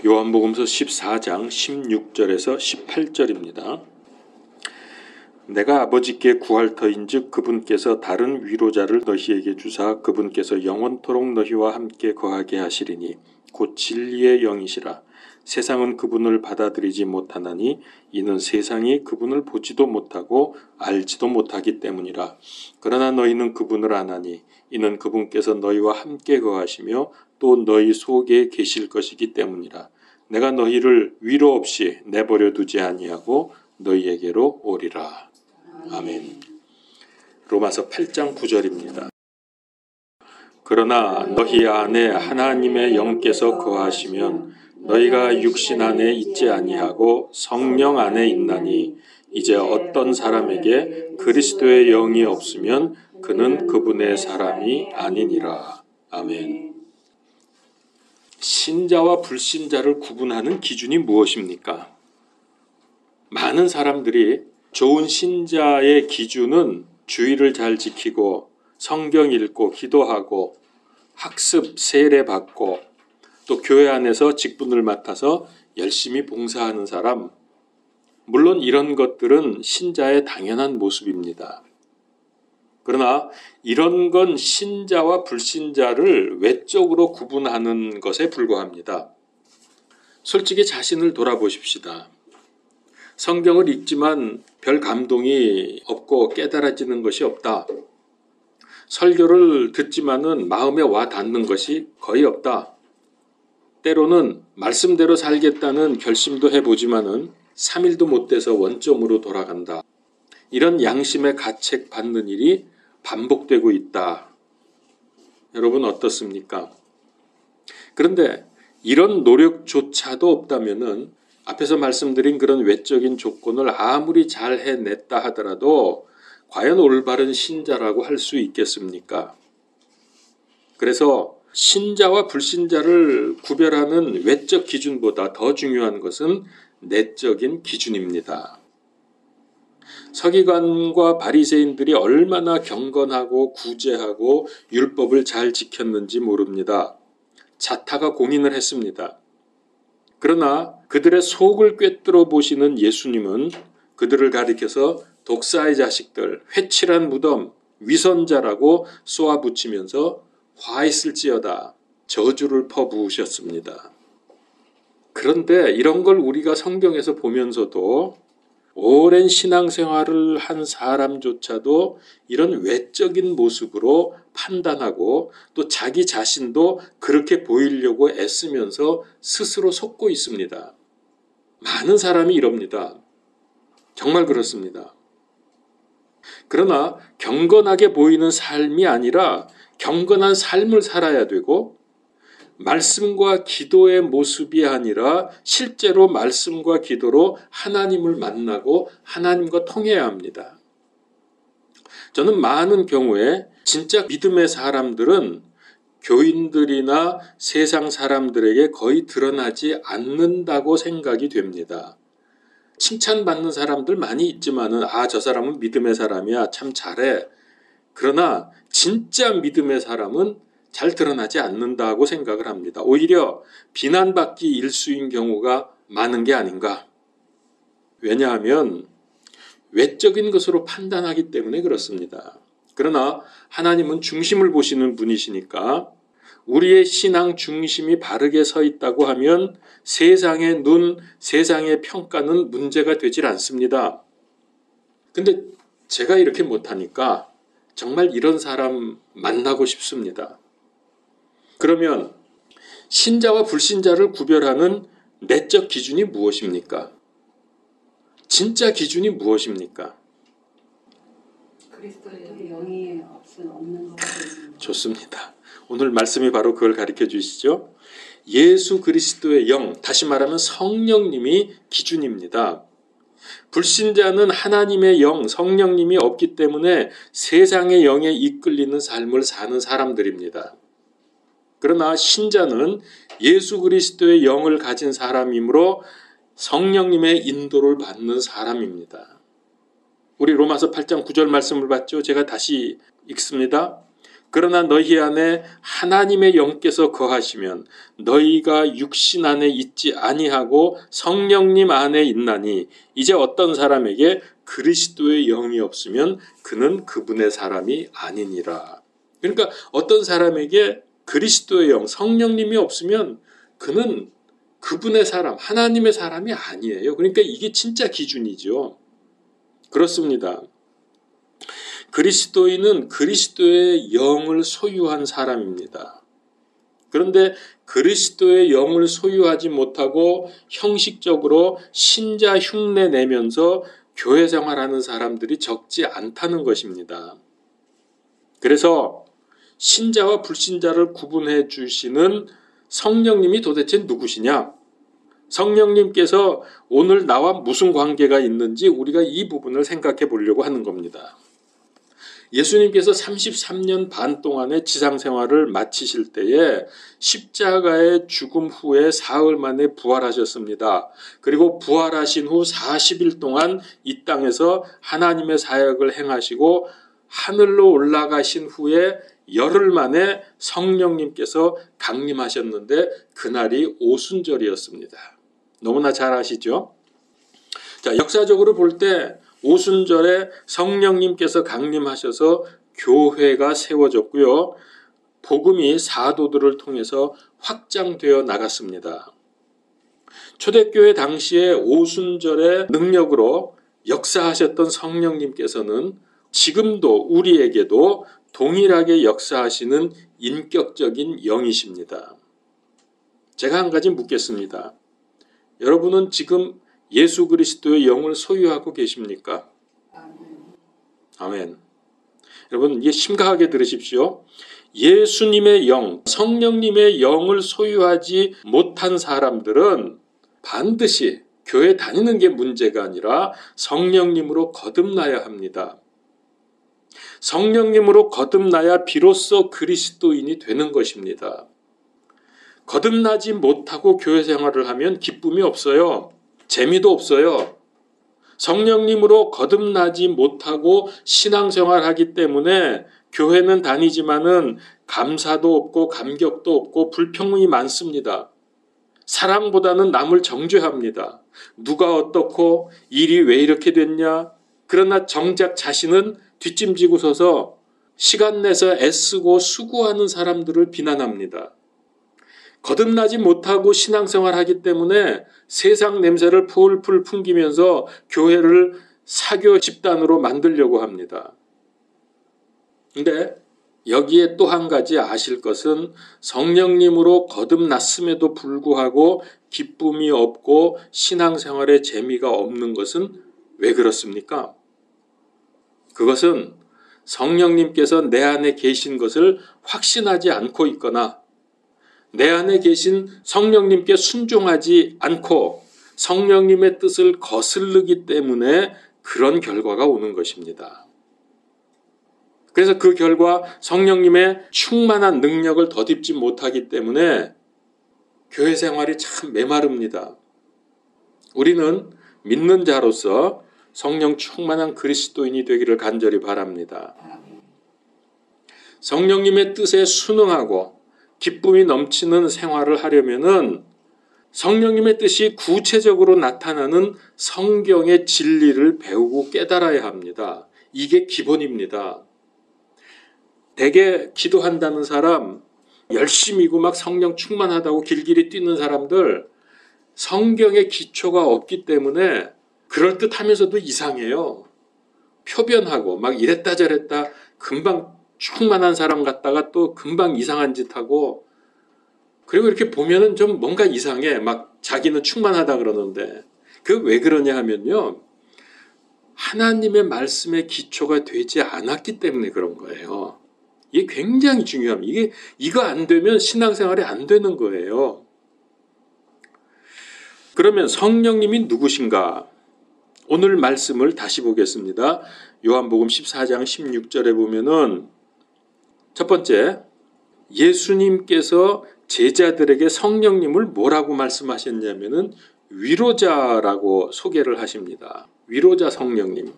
요한복음서 14장 16절에서 18절입니다. 내가 아버지께 구할 터인즉 그분께서 다른 위로자를 너희에게 주사 그분께서 영원토록 너희와 함께 거하게 하시리니 곧 진리의 영이시라. 세상은 그분을 받아들이지 못하나니 이는 세상이 그분을 보지도 못하고 알지도 못하기 때문이라. 그러나 너희는 그분을 아나니 이는 그분께서 너희와 함께 거하시며 또 너희 속에 계실 것이기 때문이라. 내가 너희를 위로 없이 내버려 두지 아니하고 너희에게로 오리라. 아멘. 로마서 8장 9절입니다. 그러나 너희 안에 하나님의 영께서 거하시면 너희가 육신 안에 있지 아니하고 성령 안에 있나니 이제 어떤 사람에게 그리스도의 영이 없으면 그는 그분의 사람이 아니니라. 아멘. 신자와 불신자를 구분하는 기준이 무엇입니까? 많은 사람들이 좋은 신자의 기준은 주의를 잘 지키고 성경 읽고 기도하고 학습 세례 받고 또 교회 안에서 직분을 맡아서 열심히 봉사하는 사람, 물론 이런 것들은 신자의 당연한 모습입니다. 그러나 이런 건 신자와 불신자를 외적으로 구분하는 것에 불과합니다. 솔직히 자신을 돌아보십시다. 성경을 읽지만 별 감동이 없고 깨달아지는 것이 없다. 설교를 듣지만은 마음에 와 닿는 것이 거의 없다. 때로는 말씀대로 살겠다는 결심도 해보지만은 3일도 못 돼서 원점으로 돌아간다. 이런 양심의 가책 받는 일이 반복되고 있다. 여러분 어떻습니까? 그런데 이런 노력조차도 없다면은 앞에서 말씀드린 그런 외적인 조건을 아무리 잘 해냈다 하더라도 과연 올바른 신자라고 할 수 있겠습니까? 그래서 신자와 불신자를 구별하는 외적 기준보다 더 중요한 것은 내적인 기준입니다. 서기관과 바리새인들이 얼마나 경건하고 구제하고 율법을 잘 지켰는지 모릅니다. 자타가 공인을 했습니다. 그러나 그들의 속을 꿰뚫어 보시는 예수님은 그들을 가리켜서 독사의 자식들, 회칠한 무덤, 위선자라고 쏘아붙이면서 화 있을지어다 저주를 퍼부으셨습니다. 그런데 이런 걸 우리가 성경에서 보면서도 오랜 신앙생활을 한 사람조차도 이런 외적인 모습으로 판단하고 또 자기 자신도 그렇게 보이려고 애쓰면서 스스로 속고 있습니다. 많은 사람이 이럽니다. 정말 그렇습니다. 그러나 경건하게 보이는 삶이 아니라 경건한 삶을 살아야 되고 말씀과 기도의 모습이 아니라 실제로 말씀과 기도로 하나님을 만나고 하나님과 통해야 합니다. 저는 많은 경우에 진짜 믿음의 사람들은 교인들이나 세상 사람들에게 거의 드러나지 않는다고 생각이 됩니다. 칭찬받는 사람들 많이 있지만은 저 사람은 믿음의 사람이야, 참 잘해. 그러나 진짜 믿음의 사람은 잘 드러나지 않는다고 생각을 합니다. 오히려 비난받기 일수인 경우가 많은 게 아닌가. 왜냐하면 외적인 것으로 판단하기 때문에 그렇습니다. 그러나 하나님은 중심을 보시는 분이시니까 우리의 신앙 중심이 바르게 서 있다고 하면 세상의 눈, 세상의 평가는 문제가 되질 않습니다. 근데 제가 이렇게 못하니까 정말 이런 사람 만나고 싶습니다. 그러면 신자와 불신자를 구별하는 내적 기준이 무엇입니까? 진짜 기준이 무엇입니까? 그리스도의 영이 없는 것. 좋습니다. 오늘 말씀이 바로 그걸 가르쳐 주시죠. 예수 그리스도의 영, 다시 말하면 성령님이 기준입니다. 불신자는 하나님의 영, 성령님이 없기 때문에 세상의 영에 이끌리는 삶을 사는 사람들입니다. 그러나 신자는 예수 그리스도의 영을 가진 사람이므로 성령님의 인도를 받는 사람입니다. 우리 로마서 8장 9절 말씀을 봤죠. 제가 다시 읽습니다. 그러나 너희 안에 하나님의 영께서 거하시면 너희가 육신 안에 있지 아니하고 성령님 안에 있나니 이제 어떤 사람에게 그리스도의 영이 없으면 그는 그분의 사람이 아니니라. 그러니까 어떤 사람에게 그리스도의 영, 성령님이 없으면 그는 그분의 사람, 하나님의 사람이 아니에요. 그러니까 이게 진짜 기준이죠. 그렇습니다. 그리스도인은 그리스도의 영을 소유한 사람입니다. 그런데 그리스도의 영을 소유하지 못하고 형식적으로 신자 흉내 내면서 교회 생활하는 사람들이 적지 않다는 것입니다. 그래서 신자와 불신자를 구분해 주시는 성령님이 도대체 누구시냐? 성령님께서 오늘 나와 무슨 관계가 있는지 우리가 이 부분을 생각해 보려고 하는 겁니다. 예수님께서 33년 반 동안의 지상생활을 마치실 때에 십자가의 죽음 후에 사흘 만에 부활하셨습니다. 그리고 부활하신 후 40일 동안 이 땅에서 하나님의 사역을 행하시고 하늘로 올라가신 후에 열흘 만에 성령님께서 강림하셨는데 그날이 오순절이었습니다. 너무나 잘 아시죠? 자, 역사적으로 볼 때 오순절에 성령님께서 강림하셔서 교회가 세워졌고요. 복음이 사도들을 통해서 확장되어 나갔습니다. 초대교회 당시에 오순절의 능력으로 역사하셨던 성령님께서는 지금도 우리에게도 동일하게 역사하시는 인격적인 영이십니다. 제가 한 가지 묻겠습니다. 여러분은 지금 예수 그리스도의 영을 소유하고 계십니까? 아멘. 여러분, 이게 심각하게 들으십시오. 예수님의 영, 성령님의 영을 소유하지 못한 사람들은 반드시 교회 다니는 게 문제가 아니라 성령님으로 거듭나야 합니다. 성령님으로 거듭나야 비로소 그리스도인이 되는 것입니다. 거듭나지 못하고 교회 생활을 하면 기쁨이 없어요. 재미도 없어요. 성령님으로 거듭나지 못하고 신앙생활하기 때문에 교회는 다니지만은 감사도 없고 감격도 없고 불평이 많습니다. 사랑보다는 남을 정죄합니다. 누가 어떻고 일이 왜 이렇게 됐냐? 그러나 정작 자신은 뒷짐지고 서서 시간 내서 애쓰고 수고하는 사람들을 비난합니다. 거듭나지 못하고 신앙생활하기 때문에 세상 냄새를 풀풀 풍기면서 교회를 사교 집단으로 만들려고 합니다. 근데 여기에 또 한 가지 아실 것은 성령님으로 거듭났음에도 불구하고 기쁨이 없고 신앙생활에 재미가 없는 것은 왜 그렇습니까? 그것은 성령님께서 내 안에 계신 것을 확신하지 않고 있거나 내 안에 계신 성령님께 순종하지 않고 성령님의 뜻을 거스르기 때문에 그런 결과가 오는 것입니다. 그래서 그 결과 성령님의 충만한 능력을 덧입지 못하기 때문에 교회 생활이 참 메마릅니다. 우리는 믿는 자로서 성령 충만한 그리스도인이 되기를 간절히 바랍니다. 성령님의 뜻에 순응하고 기쁨이 넘치는 생활을 하려면은 성령님의 뜻이 구체적으로 나타나는 성경의 진리를 배우고 깨달아야 합니다. 이게 기본입니다. 대개 기도한다는 사람, 열심히고 막 성령 충만하다고 길길이 뛰는 사람들, 성경의 기초가 없기 때문에 그럴듯하면서도 이상해요. 표변하고 막 이랬다 저랬다 금방 충만한 사람 같다가 또 금방 이상한 짓 하고, 그리고 이렇게 보면은 좀 뭔가 이상해. 막 자기는 충만하다 그러는데 그 왜 그러냐 하면요, 하나님의 말씀의 기초가 되지 않았기 때문에 그런 거예요. 이게 굉장히 중요합니다. 이거 안 되면 신앙생활이 안 되는 거예요. 그러면 성령님이 누구신가? 오늘 말씀을 다시 보겠습니다. 요한복음 14장 16절에 보면은 첫 번째, 예수님께서 제자들에게 성령님을 뭐라고 말씀하셨냐면은 위로자라고 소개를 하십니다. 위로자 성령님.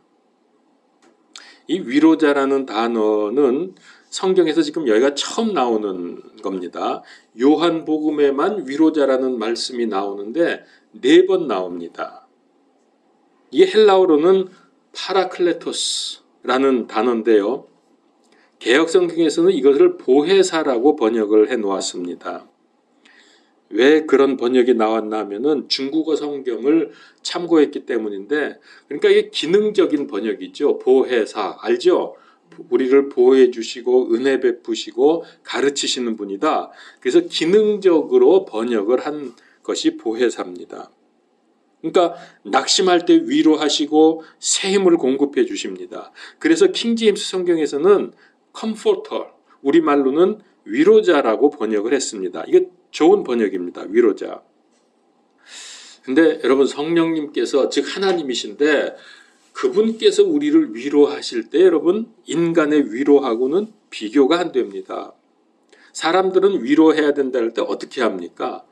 이 위로자라는 단어는 성경에서 지금 여기가 처음 나오는 겁니다. 요한복음에만 위로자라는 말씀이 나오는데 4번 나옵니다. 이게 헬라어로는 파라클레토스라는 단어인데요. 개역성경에서는 이것을 보혜사라고 번역을 해놓았습니다. 왜 그런 번역이 나왔나 하면은 중국어 성경을 참고했기 때문인데, 그러니까 이게 기능적인 번역이죠. 보혜사, 알죠? 우리를 보호해 주시고 은혜 베푸시고 가르치시는 분이다. 그래서 기능적으로 번역을 한 것이 보혜사입니다. 그러니까 낙심할 때 위로하시고 새 힘을 공급해 주십니다. 그래서 킹제임스 성경에서는 컴포터, 우리말로는 위로자라고 번역을 했습니다. 이게 좋은 번역입니다. 위로자. 근데 여러분, 성령님께서, 즉 하나님이신데 그분께서 우리를 위로하실 때 여러분, 인간의 위로하고는 비교가 안 됩니다. 사람들은 위로해야 된다 할 때 어떻게 합니까?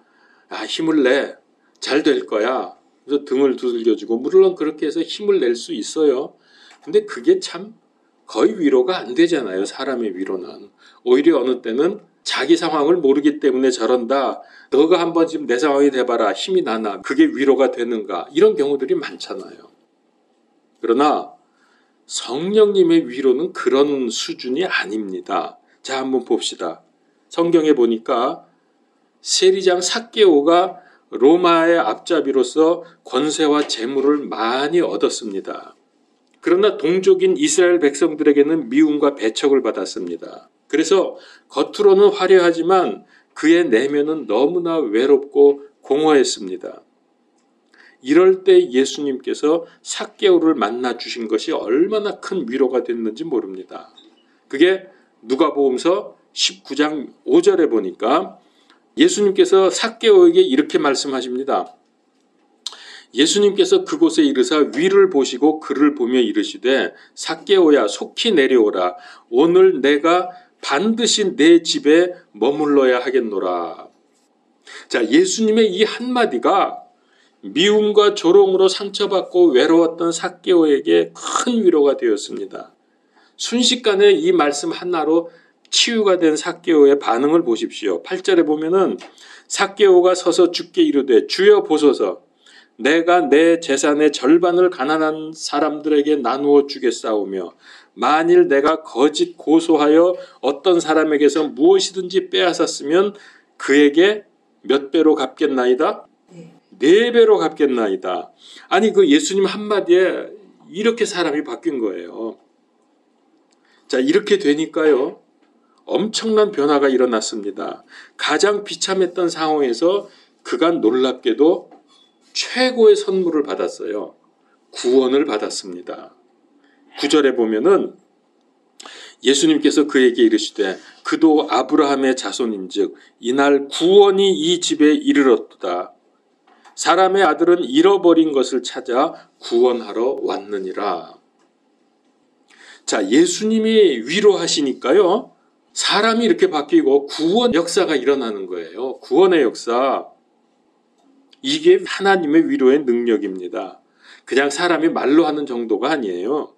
힘을 내. 잘 될 거야. 그래서 등을 두들겨주고, 물론 그렇게 해서 힘을 낼 수 있어요. 근데 그게 참 거의 위로가 안 되잖아요. 사람의 위로는. 오히려 어느 때는 자기 상황을 모르기 때문에 저런다. 너가 한번 지금 내 상황이 돼봐라. 힘이 나나. 그게 위로가 되는가. 이런 경우들이 많잖아요. 그러나 성령님의 위로는 그런 수준이 아닙니다. 자, 한번 봅시다. 성경에 보니까 세리장 삭개오가 로마의 앞잡이로서 권세와 재물을 많이 얻었습니다. 그러나 동족인 이스라엘 백성들에게는 미움과 배척을 받았습니다. 그래서 겉으로는 화려하지만 그의 내면은 너무나 외롭고 공허했습니다. 이럴 때 예수님께서 삭개오를 만나 주신 것이 얼마나 큰 위로가 됐는지 모릅니다. 그게 누가복음서 19장 5절에 보니까 예수님께서 삭개오에게 이렇게 말씀하십니다. 예수님께서 그곳에 이르사 위를 보시고 그를 보며 이르시되 삭개오야 속히 내려오라. 오늘 내가 반드시 내 집에 머물러야 하겠노라. 자, 예수님의 이 한마디가 미움과 조롱으로 상처받고 외로웠던 삭개오에게 큰 위로가 되었습니다. 순식간에 이 말씀 하나로 치유가 된 삭개오의 반응을 보십시오. 8절에 보면은 삭개오가 서서 주께 이르되 주여 보소서 내가 내 재산의 절반을 가난한 사람들에게 나누어 주겠사오며 만일 내가 거짓 고소하여 어떤 사람에게서 무엇이든지 빼앗았으면 그에게 몇 배로 갚겠나이다? 4배로 갚겠나이다. 아니 그 예수님 한마디에 이렇게 사람이 바뀐 거예요. 자, 이렇게 되니까요. 엄청난 변화가 일어났습니다. 가장 비참했던 상황에서 그가 놀랍게도 최고의 선물을 받았어요. 구원을 받았습니다. 9절에 보면은 예수님께서 그에게 이르시되 그도 아브라함의 자손인즉 이날 구원이 이 집에 이르렀도다. 사람의 아들은 잃어버린 것을 찾아 구원하러 왔느니라. 자, 예수님이 위로하시니까요. 사람이 이렇게 바뀌고 구원 역사가 일어나는 거예요. 구원의 역사. 이게 하나님의 위로의 능력입니다. 그냥 사람이 말로 하는 정도가 아니에요.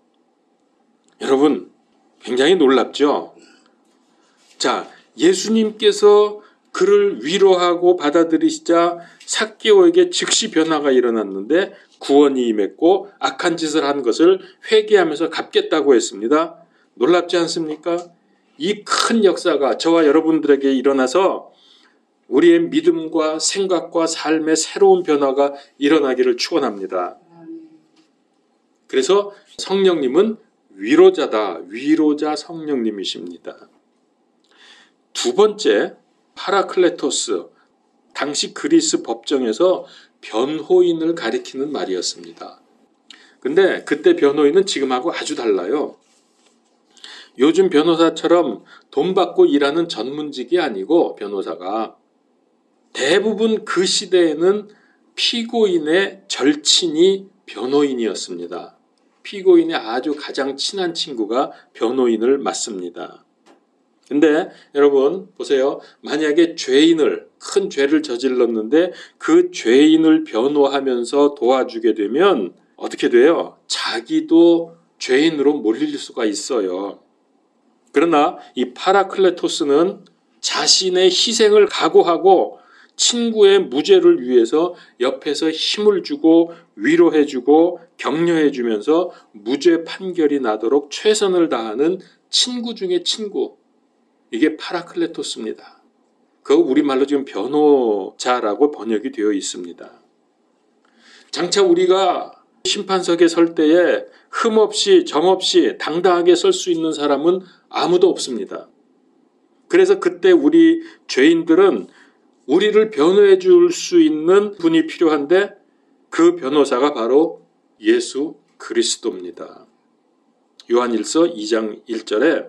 여러분, 굉장히 놀랍죠? 자, 예수님께서 그를 위로하고 받아들이시자 삭개오에게 즉시 변화가 일어났는데 구원이 임했고 악한 짓을 한 것을 회개하면서 갚겠다고 했습니다. 놀랍지 않습니까? 이 큰 역사가 저와 여러분들에게 일어나서 우리의 믿음과 생각과 삶의 새로운 변화가 일어나기를 축원합니다. 그래서 성령님은 위로자다. 위로자 성령님이십니다. 두 번째, 파라클레토스. 당시 그리스 법정에서 변호인을 가리키는 말이었습니다. 근데 그때 변호인은 지금하고 아주 달라요. 요즘 변호사처럼 돈 받고 일하는 전문직이 아니고 변호사가 대부분 그 시대에는 피고인의 절친이 변호인이었습니다. 피고인의 아주 가장 친한 친구가 변호인을 맡습니다. 근데 여러분 보세요. 만약에 큰 죄를 저질렀는데 그 죄인을 변호하면서 도와주게 되면 어떻게 돼요? 자기도 죄인으로 몰릴 수가 있어요. 그러나 이 파라클레토스는 자신의 희생을 각오하고 친구의 무죄를 위해서 옆에서 힘을 주고 위로해주고 격려해주면서 무죄 판결이 나도록 최선을 다하는 친구 중에 친구. 이게 파라클레토스입니다. 그 우리말로 지금 변호자라고 번역이 되어 있습니다. 장차 우리가 심판석에 설 때에 흠없이 정없이 당당하게 설 수 있는 사람은 아무도 없습니다. 그래서 그때 우리 죄인들은 우리를 변호해 줄 수 있는 분이 필요한데 그 변호사가 바로 예수 그리스도입니다. 요한일서 2장 1절에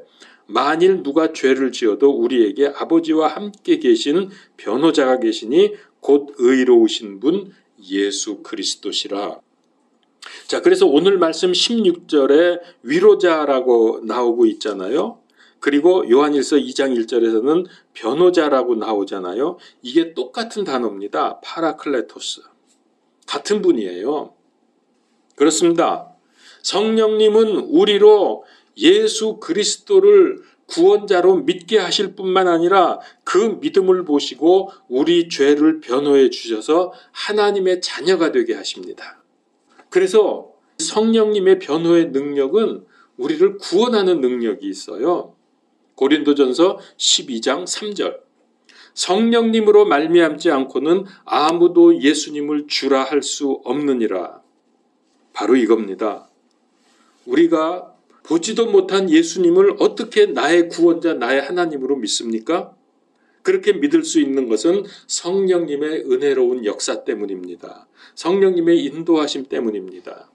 만일 누가 죄를 지어도 우리에게 아버지와 함께 계신 변호자가 계시니 곧 의로우신 분 예수 그리스도시라. 자, 그래서 오늘 말씀 16절에 위로자라고 나오고 있잖아요. 그리고 요한일서 2장 1절에서는 변호자라고 나오잖아요. 이게 똑같은 단어입니다. 파라클레토스. 같은 분이에요. 그렇습니다. 성령님은 우리로 예수 그리스도를 구원자로 믿게 하실 뿐만 아니라 그 믿음을 보시고 우리 죄를 변호해 주셔서 하나님의 자녀가 되게 하십니다. 그래서 성령님의 변호의 능력은 우리를 구원하는 능력이 있어요. 고린도전서 12장 3절. 성령님으로 말미암지 않고는 아무도 예수님을 주라 할 수 없느니라. 바로 이겁니다. 우리가 보지도 못한 예수님을 어떻게 나의 구원자, 나의 하나님으로 믿습니까? 그렇게 믿을 수 있는 것은 성령님의 은혜로운 역사 때문입니다. 성령님의 인도하심 때문입니다.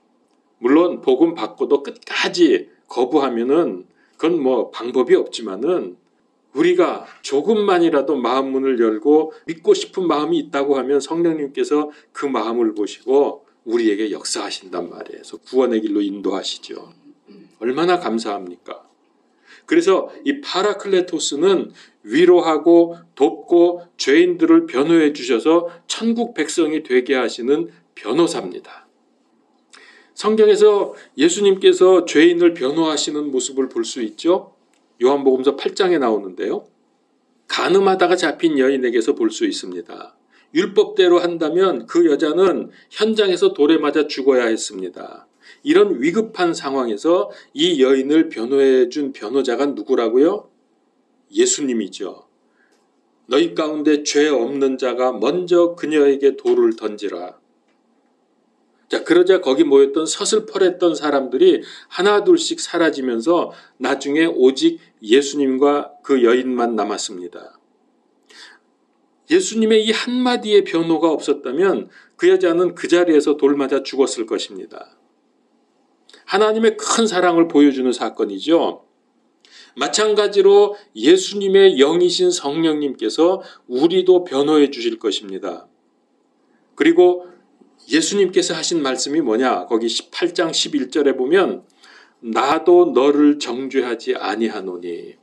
물론 복음 받고도 끝까지 거부하면은 그건 뭐 방법이 없지만은 우리가 조금만이라도 마음 문을 열고 믿고 싶은 마음이 있다고 하면 성령님께서 그 마음을 보시고 우리에게 역사하신단 말이에요. 그래서 구원의 길로 인도하시죠. 얼마나 감사합니까? 그래서 이 파라클레토스는 위로하고 돕고 죄인들을 변호해 주셔서 천국 백성이 되게 하시는 변호사입니다. 성경에서 예수님께서 죄인을 변호하시는 모습을 볼 수 있죠. 요한복음서 8장에 나오는데요. 간음하다가 잡힌 여인에게서 볼 수 있습니다. 율법대로 한다면 그 여자는 현장에서 돌에 맞아 죽어야 했습니다. 이런 위급한 상황에서 이 여인을 변호해 준 변호자가 누구라고요? 예수님이죠. 너희 가운데 죄 없는 자가 먼저 그녀에게 돌을 던지라. 자, 그러자 거기 모였던 서슬퍼랬던 사람들이 하나 둘씩 사라지면서 나중에 오직 예수님과 그 여인만 남았습니다. 예수님의 이 한마디의 변호가 없었다면 그 여자는 그 자리에서 돌 맞아 죽었을 것입니다. 하나님의 큰 사랑을 보여주는 사건이죠. 마찬가지로 예수님의 영이신 성령님께서 우리도 변호해 주실 것입니다. 그리고 예수님께서 하신 말씀이 뭐냐? 거기 18장 11절에 보면 나도 너를 정죄하지 아니하노니.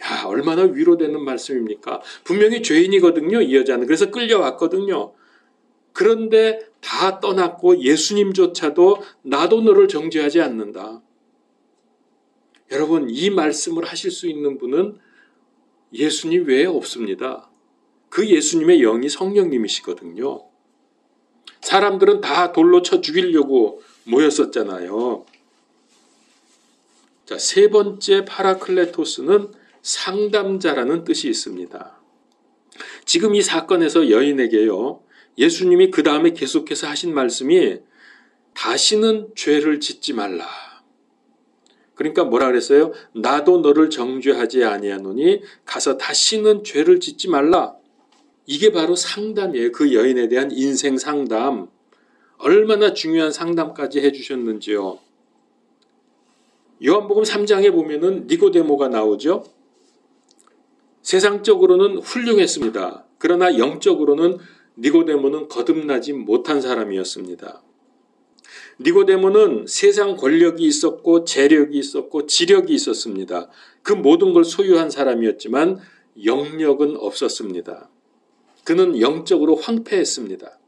야, 얼마나 위로되는 말씀입니까? 분명히 죄인이거든요, 이 여자는. 그래서 끌려왔거든요. 그런데 다 떠났고 예수님조차도 나도 너를 정죄하지 않는다. 여러분, 이 말씀을 하실 수 있는 분은 예수님 외에 없습니다. 그 예수님의 영이 성령님이시거든요. 사람들은 다 돌로 쳐 죽이려고 모였었잖아요. 자, 세 번째 파라클레토스는 상담자라는 뜻이 있습니다. 지금 이 사건에서 여인에게요, 예수님이 그 다음에 계속해서 하신 말씀이 다시는 죄를 짓지 말라. 그러니까 뭐라 그랬어요? 나도 너를 정죄하지 아니하노니 가서 다시는 죄를 짓지 말라. 이게 바로 상담이에요. 그 여인에 대한 인생 상담. 얼마나 중요한 상담까지 해주셨는지요. 요한복음 3장에 보면은 니고데모가 나오죠. 세상적으로는 훌륭했습니다. 그러나 영적으로는 니고데모는 거듭나지 못한 사람이었습니다. 니고데모는 세상 권력이 있었고 재력이 있었고 지력이 있었습니다. 그 모든 걸 소유한 사람이었지만 영력은 없었습니다. 그는 영적으로 황폐했습니다.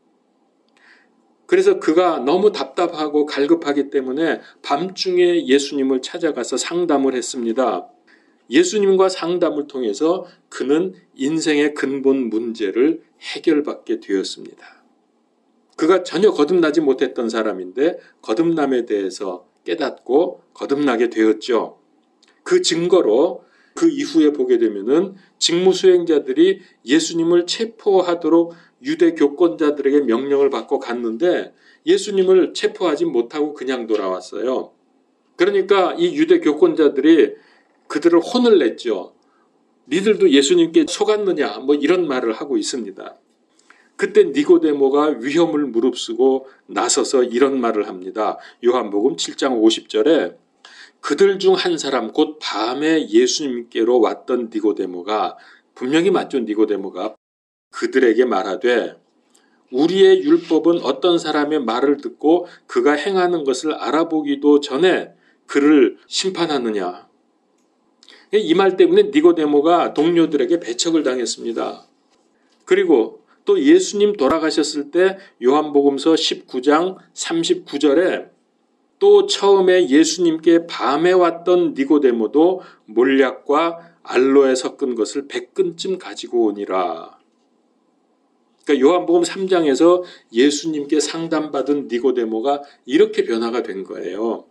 그래서 그가 너무 답답하고 갈급하기 때문에 밤중에 예수님을 찾아가서 상담을 했습니다. 예수님과 상담을 통해서 그는 인생의 근본 문제를 해결받게 되었습니다. 그가 전혀 거듭나지 못했던 사람인데 거듭남에 대해서 깨닫고 거듭나게 되었죠. 그 증거로 그 이후에 보게 되면은 직무수행자들이 예수님을 체포하도록 유대 교권자들에게 명령을 받고 갔는데 예수님을 체포하지 못하고 그냥 돌아왔어요. 그러니까 이 유대 교권자들이 그들을 혼을 냈죠. 니들도 예수님께 속았느냐 뭐 이런 말을 하고 있습니다. 그때 니고데모가 위험을 무릅쓰고 나서서 이런 말을 합니다. 요한복음 7장 50절에 그들 중 한 사람 곧 밤에 예수님께로 왔던 니고데모가 분명히 맞죠. 니고데모가 그들에게 말하되 우리의 율법은 어떤 사람의 말을 듣고 그가 행하는 것을 알아보기도 전에 그를 심판하느냐. 이 말 때문에 니고데모가 동료들에게 배척을 당했습니다. 그리고 또 예수님 돌아가셨을 때 요한복음서 19장 39절에 또 처음에 예수님께 밤에 왔던 니고데모도 몰약과 알로에 섞은 것을 100근쯤 가지고 오니라. 그러니까 요한복음 3장에서 예수님께 상담받은 니고데모가 이렇게 변화가 된 거예요.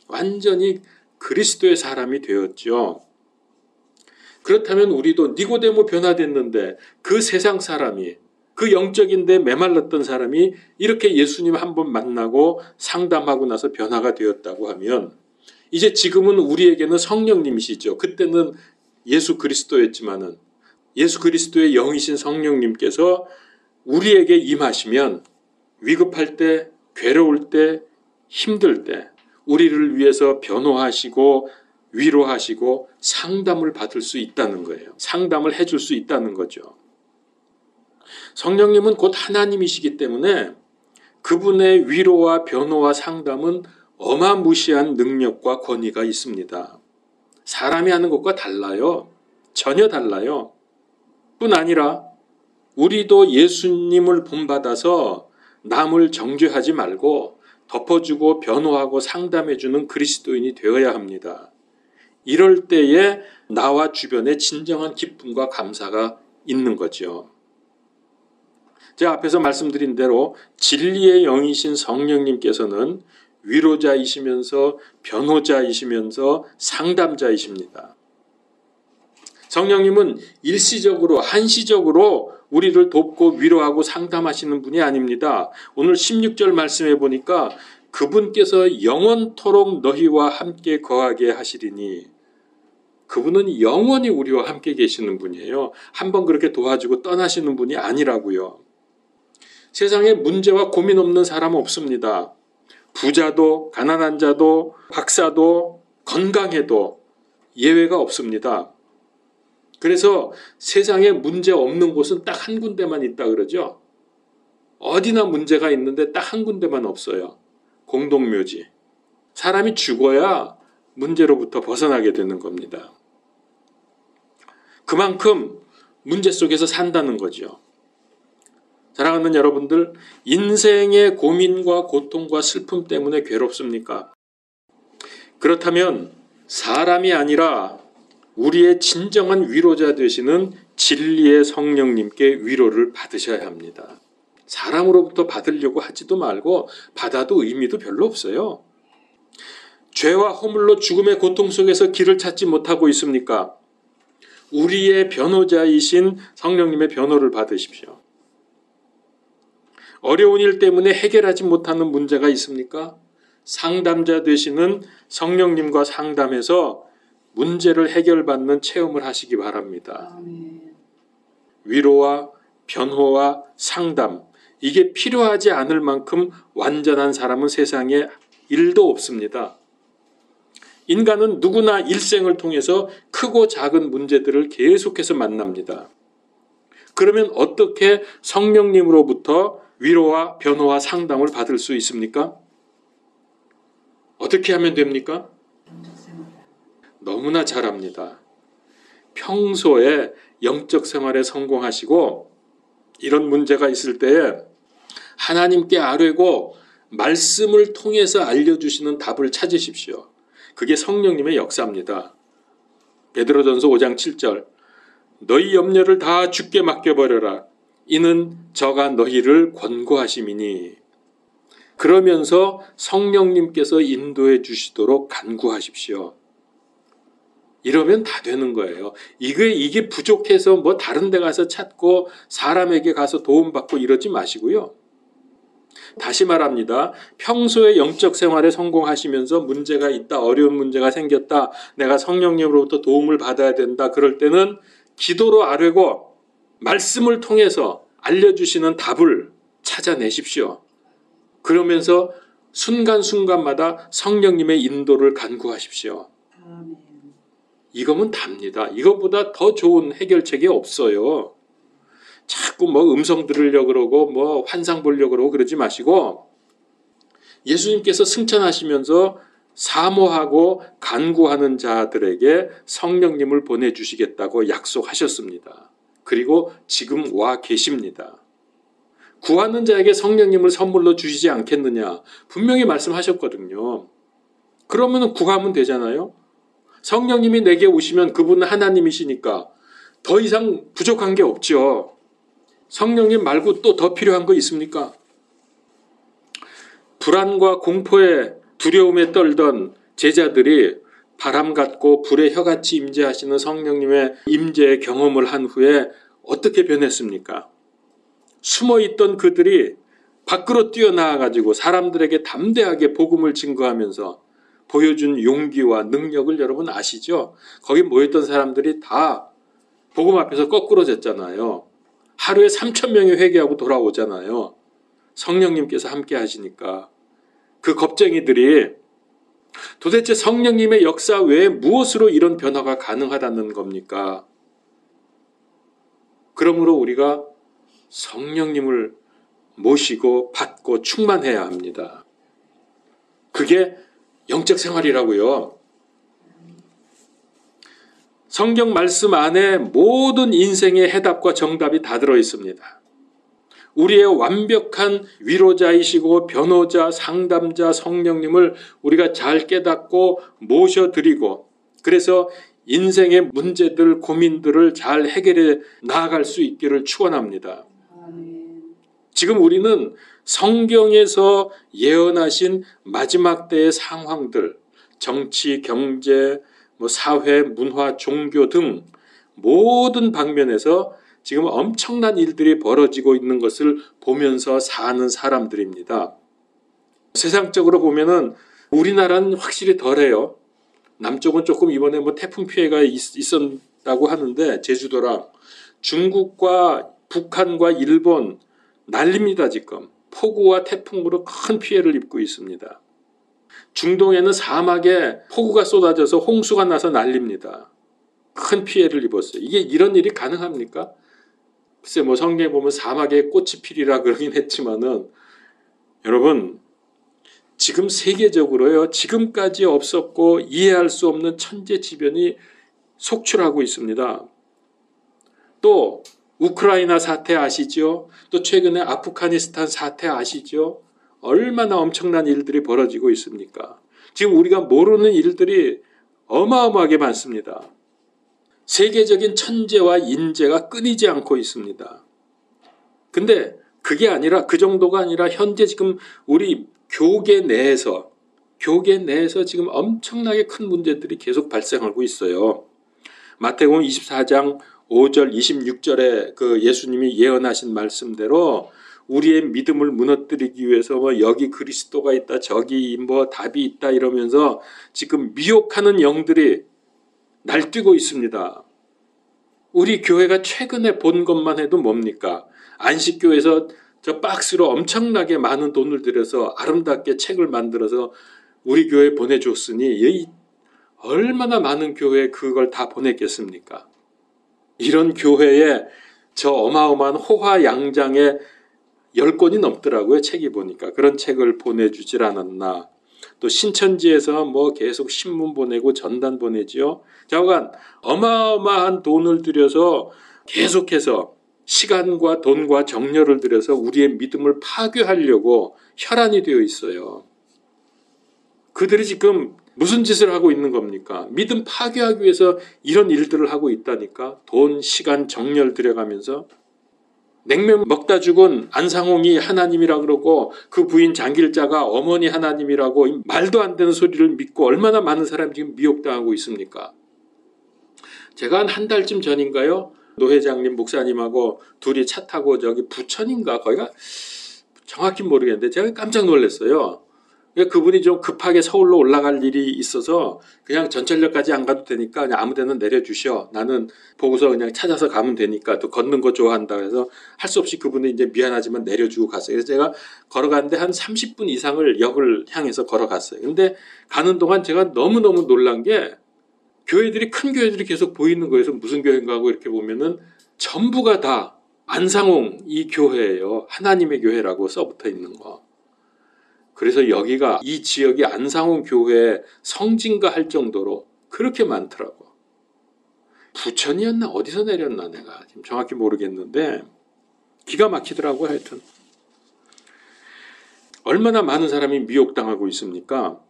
완전히 그리스도의 사람이 되었죠. 그렇다면 우리도 니고데모 변화됐는데 그 세상 사람이 그 영적인데 메말랐던 사람이 이렇게 예수님 한번 만나고 상담하고 나서 변화가 되었다고 하면 이제 지금은 우리에게는 성령님이시죠. 그때는 예수 그리스도였지만은 예수 그리스도의 영이신 성령님께서 우리에게 임하시면 위급할 때, 괴로울 때, 힘들 때 우리를 위해서 변호하시고 위로하시고 상담을 받을 수 있다는 거예요. 상담을 해줄 수 있다는 거죠. 성령님은 곧 하나님이시기 때문에 그분의 위로와 변호와 상담은 어마무시한 능력과 권위가 있습니다. 사람이 하는 것과 달라요. 전혀 달라요. 뿐 아니라 우리도 예수님을 본받아서 남을 정죄하지 말고 덮어주고 변호하고 상담해주는 그리스도인이 되어야 합니다. 이럴 때에 나와 주변에 진정한 기쁨과 감사가 있는 거죠. 제가 앞에서 말씀드린 대로 진리의 영이신 성령님께서는 위로자이시면서 변호자이시면서 상담자이십니다. 성령님은 일시적으로 한시적으로 우리를 돕고 위로하고 상담하시는 분이 아닙니다. 오늘 16절 말씀해 보니까 그분께서 영원토록 너희와 함께 거하게 하시리니 그분은 영원히 우리와 함께 계시는 분이에요. 한번 그렇게 도와주고 떠나시는 분이 아니라고요. 세상에 문제와 고민 없는 사람 없습니다. 부자도 가난한 자도 박사도 건강해도 예외가 없습니다. 그래서 세상에 문제 없는 곳은 딱 한 군데만 있다 그러죠. 어디나 문제가 있는데 딱 한 군데만 없어요. 공동묘지. 사람이 죽어야 문제로부터 벗어나게 되는 겁니다. 그만큼 문제 속에서 산다는 거죠. 사랑하는 여러분들, 인생의 고민과 고통과 슬픔 때문에 괴롭습니까? 그렇다면 사람이 아니라 우리의 진정한 위로자 되시는 진리의 성령님께 위로를 받으셔야 합니다. 사람으로부터 받으려고 하지도 말고 받아도 의미도 별로 없어요. 죄와 허물로 죽음의 고통 속에서 길을 찾지 못하고 있습니까? 우리의 변호자이신 성령님의 변호를 받으십시오. 어려운 일 때문에 해결하지 못하는 문제가 있습니까? 상담자 되시는 성령님과 상담해서 문제를 해결받는 체험을 하시기 바랍니다. 아멘. 위로와 변호와 상담, 이게 필요하지 않을 만큼 완전한 사람은 세상에 1도 없습니다. 인간은 누구나 일생을 통해서 크고 작은 문제들을 계속해서 만납니다. 그러면 어떻게 성령님으로부터 위로와 변호와 상담을 받을 수 있습니까? 어떻게 하면 됩니까? 너무나 잘합니다. 평소에 영적 생활에 성공하시고 이런 문제가 있을 때에 하나님께 아뢰고 말씀을 통해서 알려주시는 답을 찾으십시오. 그게 성령님의 역사입니다. 베드로전서 5장 7절 너희 염려를 다 주께 맡겨버려라. 이는 저가 너희를 권고하심이니. 그러면서 성령님께서 인도해 주시도록 간구하십시오. 이러면 다 되는 거예요. 이게 부족해서 뭐 다른 데 가서 찾고 사람에게 가서 도움받고 이러지 마시고요. 다시 말합니다. 평소에 영적 생활에 성공하시면서 문제가 있다, 어려운 문제가 생겼다, 내가 성령님으로부터 도움을 받아야 된다. 그럴 때는 기도로 아뢰고 말씀을 통해서 알려주시는 답을 찾아내십시오. 그러면서 순간순간마다 성령님의 인도를 간구하십시오. 아멘. 이거면 답니다. 이거보다 더 좋은 해결책이 없어요. 자꾸 뭐 음성 들으려고 그러고 뭐 환상 보려고 그러고 그러지 마시고 예수님께서 승천하시면서 사모하고 간구하는 자들에게 성령님을 보내주시겠다고 약속하셨습니다. 그리고 지금 와 계십니다. 구하는 자에게 성령님을 선물로 주시지 않겠느냐 분명히 말씀하셨거든요. 그러면 구하면 되잖아요. 성령님이 내게 오시면 그분은 하나님이시니까 더 이상 부족한 게 없죠. 성령님 말고 또 더 필요한 거 있습니까? 불안과 공포에 두려움에 떨던 제자들이 바람 같고 불의 혀같이 임재하시는 성령님의 임재의 경험을 한 후에 어떻게 변했습니까? 숨어있던 그들이 밖으로 뛰어나와가지고 사람들에게 담대하게 복음을 증거하면서 보여준 용기와 능력을 여러분 아시죠? 거기 모였던 사람들이 다 복음 앞에서 거꾸로졌잖아요. 하루에 3,000명이 회개하고 돌아오잖아요. 성령님께서 함께 하시니까. 그 겁쟁이들이 도대체 성령님의 역사 외에 무엇으로 이런 변화가 가능하다는 겁니까? 그러므로 우리가 성령님을 모시고 받고 충만해야 합니다. 그게 영적 생활이라고요. 성경 말씀 안에 모든 인생의 해답과 정답이 다 들어 있습니다. 우리의 완벽한 위로자이시고 변호자, 상담자 성령님을 우리가 잘 깨닫고 모셔드리고 그래서 인생의 문제들, 고민들을 잘 해결해 나아갈 수 있기를 축원합니다. 지금 우리는 성경에서 예언하신 마지막 때의 상황들, 정치, 경제, 사회, 문화, 종교 등 모든 방면에서 지금 엄청난 일들이 벌어지고 있는 것을 보면서 사는 사람들입니다. 세상적으로 보면은 우리나라는 확실히 덜해요. 남쪽은 조금 이번에 태풍 피해가 있었다고 하는데 제주도랑 중국과 북한과 일본 난립니다. 지금 폭우와 태풍으로 큰 피해를 입고 있습니다. 중동에는 사막에 폭우가 쏟아져서 홍수가 나서 난립니다. 큰 피해를 입었어요. 이런 일이 가능합니까? 글쎄 성경에 보면 사막에 꽃이 피리라 그러긴 했지만은 여러분 지금 세계적으로요. 지금까지 없었고 이해할 수 없는 천재지변이 속출하고 있습니다. 또 우크라이나 사태 아시죠? 또 최근에 아프가니스탄 사태 아시죠? 얼마나 엄청난 일들이 벌어지고 있습니까? 지금 우리가 모르는 일들이 어마어마하게 많습니다. 세계적인 천재와 인재가 끊이지 않고 있습니다. 근데 그게 아니라 그 정도가 아니라 현재 지금 우리 교계 내에서 지금 엄청나게 큰 문제들이 계속 발생하고 있어요. 마태복음 24장 5절 26절에 그 예수님이 예언하신 말씀대로 우리의 믿음을 무너뜨리기 위해서 여기 그리스도가 있다 저기 답이 있다 이러면서 지금 미혹하는 영들이 날뛰고 있습니다. 우리 교회가 최근에 본 것만 해도 뭡니까? 안식교에서 저 박스로 엄청나게 많은 돈을 들여서 아름답게 책을 만들어서 우리 교회에 보내줬으니 얼마나 많은 교회에 그걸 다 보냈겠습니까? 이런 교회에 저 어마어마한 호화양장의 10권이 넘더라고요. 책이 보니까. 그런 책을 보내주질 않았나. 또 신천지에서 계속 신문 보내고 전단 보내지요. 자오간 어마어마한 돈을 들여서 계속해서 시간과 돈과 정열을 들여서 우리의 믿음을 파괴하려고 혈안이 되어 있어요. 그들이 지금 무슨 짓을 하고 있는 겁니까? 믿음 파괴하기 위해서 이런 일들을 하고 있다니까. 돈, 시간, 정열 들여가면서 냉면 먹다 죽은 안상홍이 하나님이라 그러고 그 부인 장길자가 어머니 하나님이라고 말도 안 되는 소리를 믿고 얼마나 많은 사람이 지금 미혹당하고 있습니까? 제가 한 달쯤 전인가요? 노 회장님 목사님하고 둘이 차 타고 저기 부천인가 거기가 정확히 모르겠는데 제가 깜짝 놀랐어요. 그분이 좀 급하게 서울로 올라갈 일이 있어서 그냥 전철역까지 안 가도 되니까 그냥 아무 데나 내려주셔. 나는 보고서 그냥 찾아서 가면 되니까 또 걷는 거 좋아한다 해서 할 수 없이 그분이 이제 미안하지만 내려주고 갔어요. 그래서 제가 걸어갔는데 한 30분 이상을 역을 향해서 걸어갔어요. 근데 가는 동안 제가 너무너무 놀란 게 교회들이 큰 교회들이 계속 보이는 거예요. 그래서 무슨 교회인가 하고 이렇게 보면은 전부가 다 안상홍 이 교회예요. 하나님의 교회라고 써붙어 있는 거. 그래서 여기가 이 지역이 안상홍 교회 성지인가 할 정도로 그렇게 많더라고. 부천이었나 어디서 내렸나 내가 지금 정확히 모르겠는데 기가 막히더라고. 하여튼 얼마나 많은 사람이 미혹당하고 있습니까?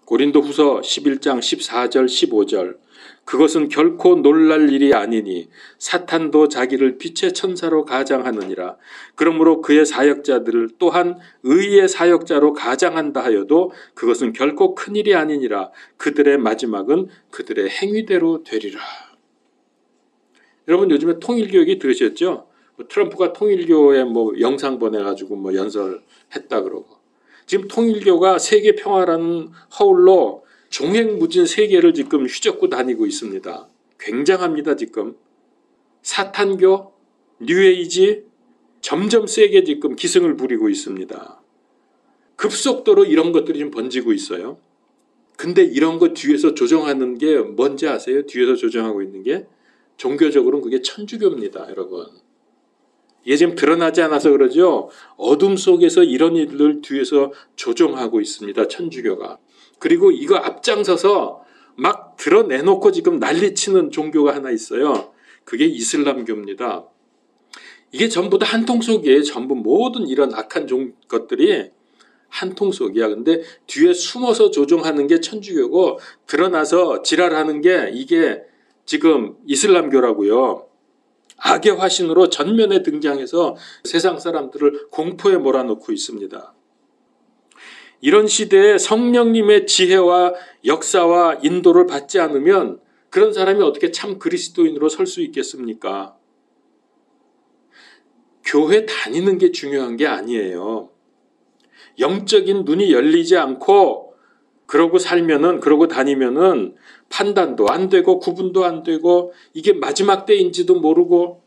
고린도후서 11장 14절 15절 그것은 결코 놀랄 일이 아니니 사탄도 자기를 빛의 천사로 가장하느니라. 그러므로 그의 사역자들을 또한 의의 사역자로 가장한다 하여도 그것은 결코 큰일이 아니니라. 그들의 마지막은 그들의 행위대로 되리라. 여러분 요즘에 통일교육이 들으셨죠? 트럼프가 통일교에 영상 보내가지고 연설했다 그러고 지금 통일교가 세계 평화라는 허울로 종횡무진 세계를 지금 휘젓고 다니고 있습니다. 굉장합니다. 지금 사탄교, 뉴에이지 점점 세게 지금 기승을 부리고 있습니다. 급속도로 이런 것들이 좀 번지고 있어요. 근데 이런 거 뒤에서 조정하는 게 뭔지 아세요? 뒤에서 조정하고 있는 게 종교적으로는 그게 천주교입니다. 여러분. 이게 지금 드러나지 않아서 그러죠. 어둠 속에서 이런 일을 뒤에서 조종하고 있습니다. 천주교가. 그리고 이거 앞장서서 막 드러내놓고 지금 난리치는 종교가 하나 있어요. 그게 이슬람교입니다. 이게 전부 다 한통속이에요. 전부 모든 이런 악한 것들이 한통속이야. 근데 뒤에 숨어서 조종하는 게 천주교고 드러나서 지랄하는 게 이게 지금 이슬람교라고요. 악의 화신으로 전면에 등장해서 세상 사람들을 공포에 몰아넣고 있습니다. 이런 시대에 성령님의 지혜와 역사와 인도를 받지 않으면 그런 사람이 어떻게 참 그리스도인으로 설 수 있겠습니까? 교회 다니는 게 중요한 게 아니에요. 영적인 눈이 열리지 않고 그러고 다니면은 판단도 안 되고 구분도 안 되고 이게 마지막 때인지도 모르고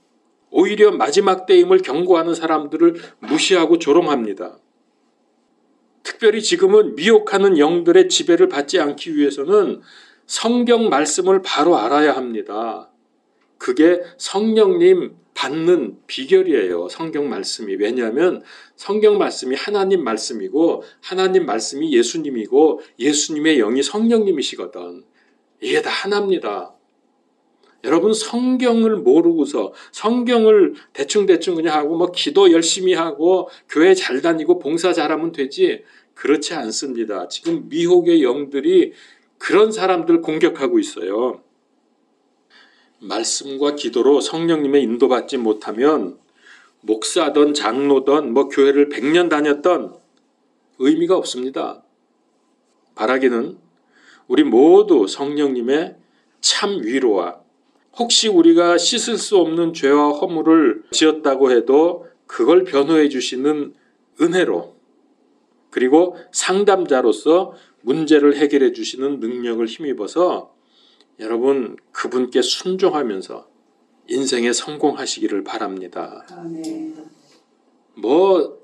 오히려 마지막 때임을 경고하는 사람들을 무시하고 조롱합니다. 특별히 지금은 미혹하는 영들의 지배를 받지 않기 위해서는 성경 말씀을 바로 알아야 합니다. 그게 성령님 받는 비결이에요. 성경 말씀이. 왜냐하면 성경 말씀이 하나님 말씀이고 하나님 말씀이 예수님이고 예수님의 영이 성령님이시거든. 이게 다 하나입니다. 여러분 성경을 모르고서 성경을 대충 그냥 하고 기도 열심히 하고 교회 잘 다니고 봉사 잘하면 되지 그렇지 않습니다. 지금 미혹의 영들이 그런 사람들 공격하고 있어요. 말씀과 기도로 성령님의 인도받지 못하면 목사든 장로든 교회를 100년 다녔던 의미가 없습니다. 바라기는 우리 모두 성령님의 참 위로와 혹시 우리가 씻을 수 없는 죄와 허물을 지었다고 해도 그걸 변호해 주시는 은혜로 그리고 상담자로서 문제를 해결해 주시는 능력을 힘입어서 여러분 그분께 순종하면서 인생에 성공하시기를 바랍니다. 아멘.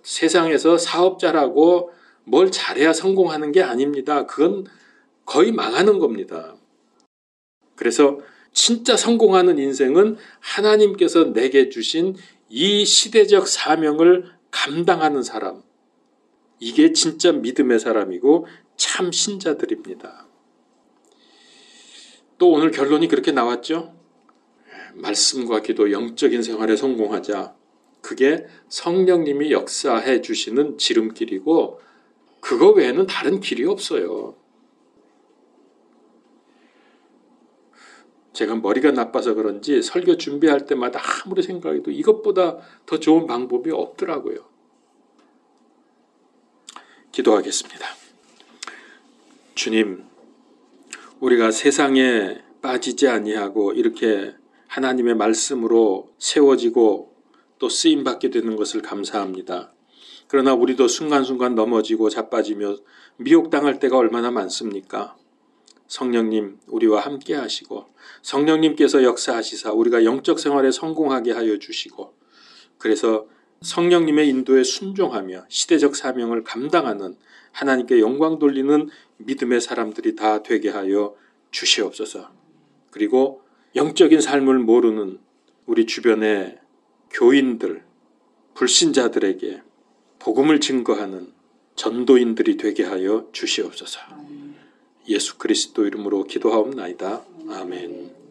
세상에서 사업자라고 뭘 잘해야 성공하는 게 아닙니다. 그건 거의 망하는 겁니다. 그래서 진짜 성공하는 인생은 하나님께서 내게 주신 이 시대적 사명을 감당하는 사람. 이게 진짜 믿음의 사람이고 참 신자들입니다. 또 오늘 결론이 그렇게 나왔죠. 말씀과 기도, 영적인 생활에 성공하자. 그게 성령님이 역사해 주시는 지름길이고 그거 외에는 다른 길이 없어요. 제가 머리가 나빠서 그런지 설교 준비할 때마다 아무리 생각해도 이것보다 더 좋은 방법이 없더라고요. 기도하겠습니다. 주님, 우리가 세상에 빠지지 아니하고 이렇게 하나님의 말씀으로 세워지고 또 쓰임받게 되는 것을 감사합니다. 그러나 우리도 순간순간 넘어지고 자빠지며 미혹당할 때가 얼마나 많습니까? 성령님 우리와 함께 하시고 성령님께서 역사하시사 우리가 영적 생활에 성공하게 하여 주시고 그래서 성령님의 인도에 순종하며 시대적 사명을 감당하는 하나님께 영광 돌리는 믿음의 사람들이 다 되게 하여 주시옵소서. 그리고 영적인 삶을 모르는 우리 주변의 교인들, 불신자들에게 복음을 증거하는 전도인들이 되게 하여 주시옵소서. 예수 그리스도 이름으로 기도하옵나이다. 아멘.